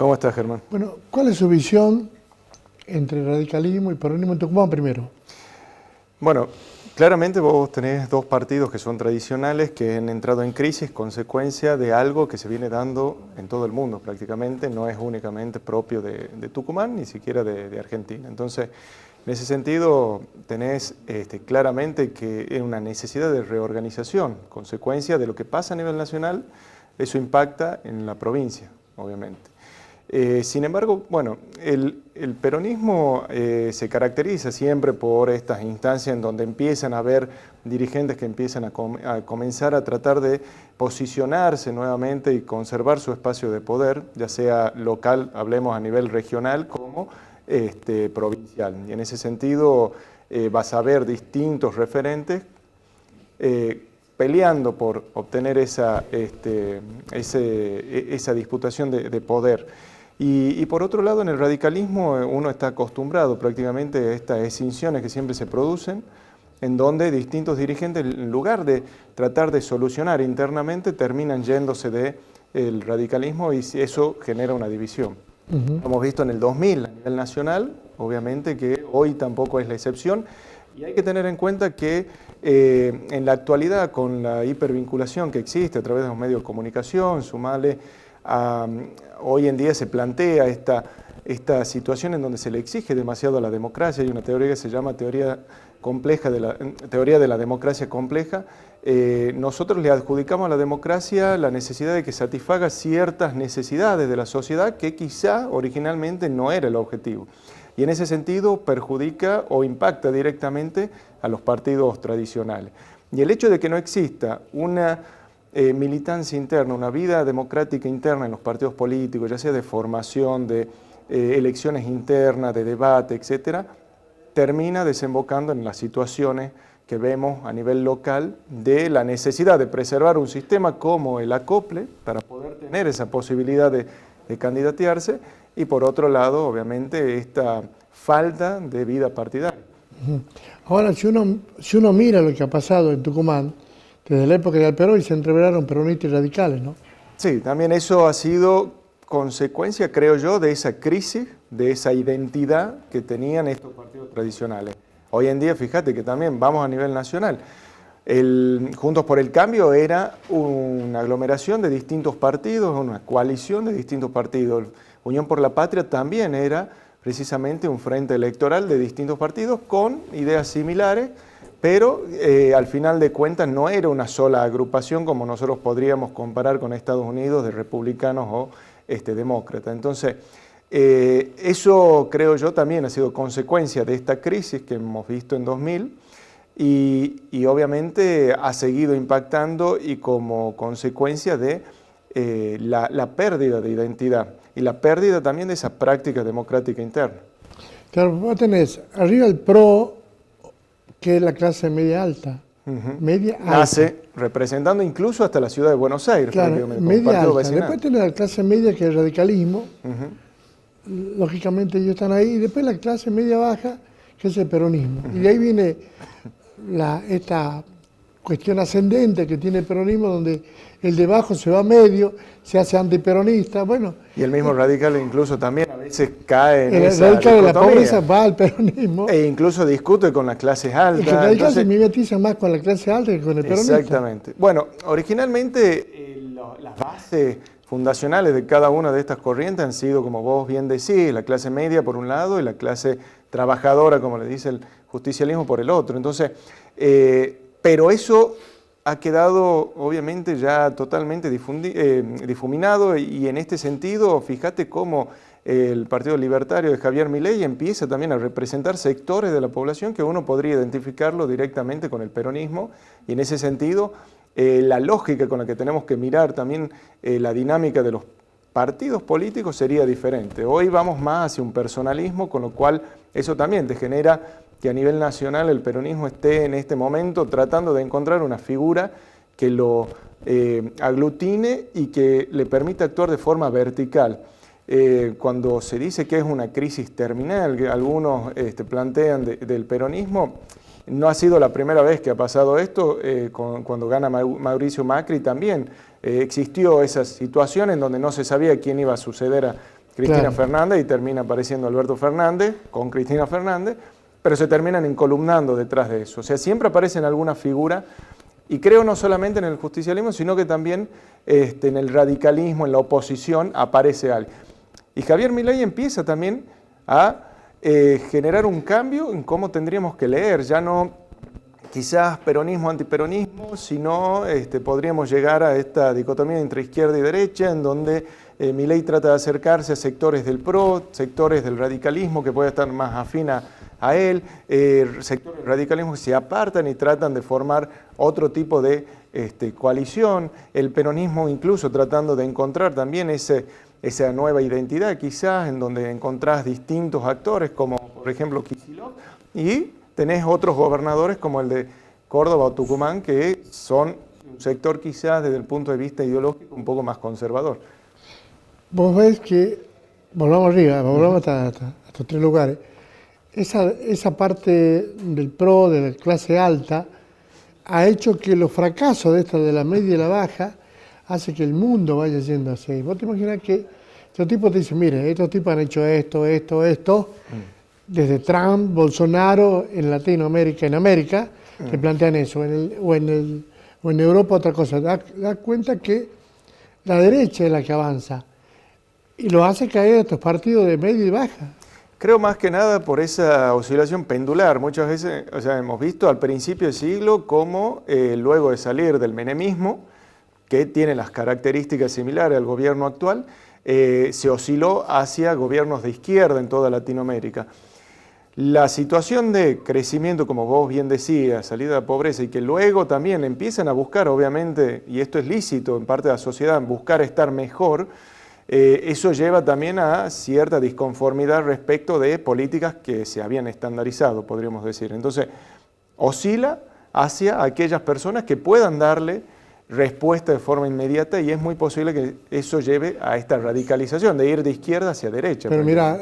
¿Cómo estás, Germán? Bueno, ¿cuál es su visión entre radicalismo y peronismo en Tucumán primero? Bueno, claramente vos tenés dos partidos que son tradicionales, que han entrado en crisis, consecuencia de algo que se viene dando en todo el mundo prácticamente, no es únicamente propio de Tucumán, ni siquiera de Argentina. Entonces, en ese sentido, tenés claramente que es una necesidad de reorganización, consecuencia de lo que pasa a nivel nacional, eso impacta en la provincia, obviamente. Sin embargo, bueno, el peronismo se caracteriza siempre por estas instancias en donde empiezan a haber dirigentes que empiezan a comenzar a tratar de posicionarse nuevamente y conservar su espacio de poder, ya sea local, hablemos a nivel regional, como provincial. Y en ese sentido vas a ver distintos referentes peleando por obtener esa disputación de poder. Y por otro lado, en el radicalismo uno está acostumbrado prácticamente a estas escinsiones que siempre se producen, en donde distintos dirigentes, en lugar de tratar de solucionar internamente, terminan yéndose del radicalismo y eso genera una división. Lo hemos visto en el 2000 a nivel nacional, obviamente que hoy tampoco es la excepción, y hay que tener en cuenta que en la actualidad, con la hipervinculación que existe a través de los medios de comunicación, sumale hoy en día se plantea esta situación en donde se le exige demasiado a la democracia. Hay una teoría que se llama teoría de la democracia compleja. Nosotros le adjudicamos a la democracia la necesidad de que satisfaga ciertas necesidades de la sociedad que quizá originalmente no era el objetivo. Y en ese sentido perjudica o impacta directamente a los partidos tradicionales. Y el hecho de que no exista una militancia interna, una vida democrática interna en los partidos políticos, ya sea de formación, de elecciones internas, de debate, etcétera, termina desembocando en las situaciones que vemos a nivel local de la necesidad de preservar un sistema como el acople para poder tener esa posibilidad de candidatearse y por otro lado, obviamente, esta falta de vida partidaria. Ahora, si uno mira lo que ha pasado en Tucumán, desde la época de Alperón se entreveraron peronistas y radicales, ¿no? Sí, también eso ha sido consecuencia, creo yo, de esa crisis, de esa identidad que tenían estos partidos tradicionales. Hoy en día, fíjate que también vamos a nivel nacional. Juntos por el Cambio era una aglomeración de distintos partidos, una coalición de distintos partidos. Unión por la Patria también era precisamente un frente electoral de distintos partidos con ideas similares, pero al final de cuentas no era una sola agrupación como nosotros podríamos comparar con Estados Unidos de republicanos o demócratas. Entonces, eso creo yo también ha sido consecuencia de esta crisis que hemos visto en 2000 y obviamente ha seguido impactando y como consecuencia de la pérdida de identidad y la pérdida también de esa práctica democrática interna. Claro, vos tenés arriba el PRO, que es la clase media alta. Media alta. Nace representando incluso hasta la ciudad de Buenos Aires. Claro, media alta. Vecinal. Después tenés la clase media, que es el radicalismo. Lógicamente ellos están ahí. Y después la clase media baja, que es el peronismo. Y de ahí viene esta cuestión ascendente que tiene el peronismo, donde el de abajo se va a medio, se hace antiperonista, bueno. Y el mismo radical incluso también a veces cae en esa el radical de la pobreza va al peronismo. E incluso discute con las clases altas. El radical se mimetiza más con la clase alta que con el peronista. Exactamente. Bueno, originalmente las bases fundacionales de cada una de estas corrientes han sido, como vos bien decís, la clase media por un lado y la clase trabajadora, como le dice el justicialismo, por el otro. Entonces, pero eso ha quedado obviamente ya totalmente difuminado y en este sentido, fíjate cómo el Partido Libertario de Javier Milei empieza también a representar sectores de la población que uno podría identificarlo directamente con el peronismo y en ese sentido la lógica con la que tenemos que mirar también la dinámica de los partidos políticos sería diferente. Hoy vamos más hacia un personalismo, con lo cual eso también te genera que a nivel nacional el peronismo esté en este momento tratando de encontrar una figura que lo aglutine y que le permita actuar de forma vertical. Cuando se dice que es una crisis terminal, que algunos plantean del peronismo, no ha sido la primera vez que ha pasado esto, cuando gana Mauricio Macri también existió esa situación en donde no se sabía quién iba a suceder Cristina Claro. Fernández y termina apareciendo Alberto Fernández con Cristina Fernández, pero se terminan encolumnando detrás de eso. O sea, siempre aparece en alguna figura, y creo no solamente en el justicialismo, sino que también en el radicalismo, en la oposición, aparece alguien. Y Javier Milei empieza también a generar un cambio en cómo tendríamos que leer, ya no quizás peronismo, antiperonismo, sino podríamos llegar a esta dicotomía entre izquierda y derecha, en donde Milei trata de acercarse a sectores del PRO, sectores del radicalismo que puede estar más afín a él, sectores del radicalismo que se apartan y tratan de formar otro tipo de coalición, el peronismo incluso tratando de encontrar también esa nueva identidad quizás, en donde encontrás distintos actores, como por ejemplo Kicillof, y tenés otros gobernadores como el de Córdoba o Tucumán, que son un sector quizás desde el punto de vista ideológico un poco más conservador. Vos ves que, volvamos arriba, volvamos hasta estos tres lugares, esa parte del PRO, de la clase alta, ha hecho que los fracasos de la media y la baja, hace que el mundo vaya yendo así. Vos te imaginás que estos tipos te dicen, mire, estos tipos han hecho esto, desde Trump, Bolsonaro, en Latinoamérica, en América, te plantean eso, o en Europa otra cosa. Da cuenta que la derecha es la que avanza y lo hace caer a estos partidos de media y baja. Creo más que nada por esa oscilación pendular. Muchas veces, o sea, hemos visto al principio del siglo cómo luego de salir del menemismo, que tiene las características similares al gobierno actual, se osciló hacia gobiernos de izquierda en toda Latinoamérica. La situación de crecimiento, como vos bien decías, salida de la pobreza, y que luego también empiezan a buscar, obviamente, y esto es lícito en parte de la sociedad, buscar estar mejor, eso lleva también a cierta disconformidad respecto de políticas que se habían estandarizado, podríamos decir. Entonces, oscila hacia aquellas personas que puedan darle respuesta de forma inmediata, y es muy posible que eso lleve a esta radicalización, de ir de izquierda hacia derecha. Pero mira,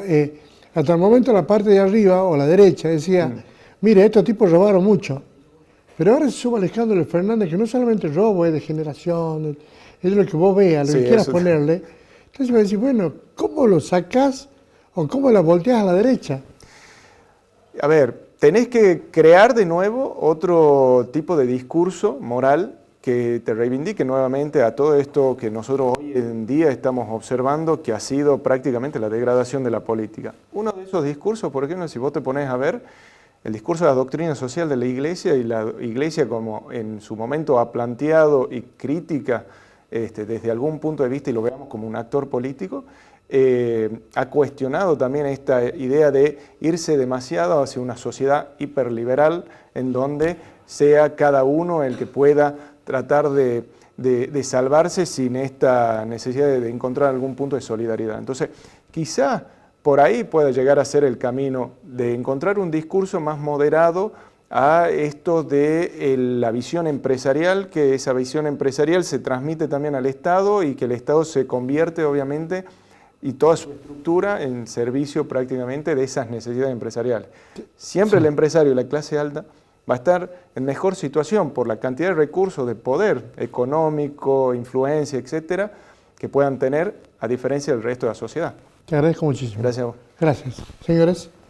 hasta el momento la parte de arriba, o la derecha, decía, mire, estos tipos robaron mucho. Pero ahora se suma el escándalo de Fernández, que no solamente robo, es de generación, es lo que vos veas, lo que quieras ponerle. Entonces me decís, bueno, ¿cómo lo sacás o cómo la volteás a la derecha? A ver, tenés que crear de nuevo otro tipo de discurso moral que te reivindique nuevamente a todo esto que nosotros hoy en día estamos observando, que ha sido prácticamente la degradación de la política. Uno de esos discursos, por ejemplo, si vos te pones a ver el discurso de la doctrina social de la Iglesia, y la Iglesia como en su momento ha planteado y critica desde algún punto de vista, y lo veamos como un actor político, ha cuestionado también esta idea de irse demasiado hacia una sociedad hiperliberal en donde sea cada uno el que pueda tratar de salvarse sin esta necesidad de encontrar algún punto de solidaridad. Entonces, quizá por ahí pueda llegar a ser el camino de encontrar un discurso más moderado a esto de la visión empresarial, que esa visión empresarial se transmite también al Estado y que el Estado se convierte obviamente y toda su estructura en servicio prácticamente de esas necesidades empresariales. Siempre el empresario y la clase alta va a estar en mejor situación por la cantidad de recursos, de poder económico, influencia, etcétera, que puedan tener a diferencia del resto de la sociedad. Te agradezco muchísimo. Gracias a vos. Gracias. Señores.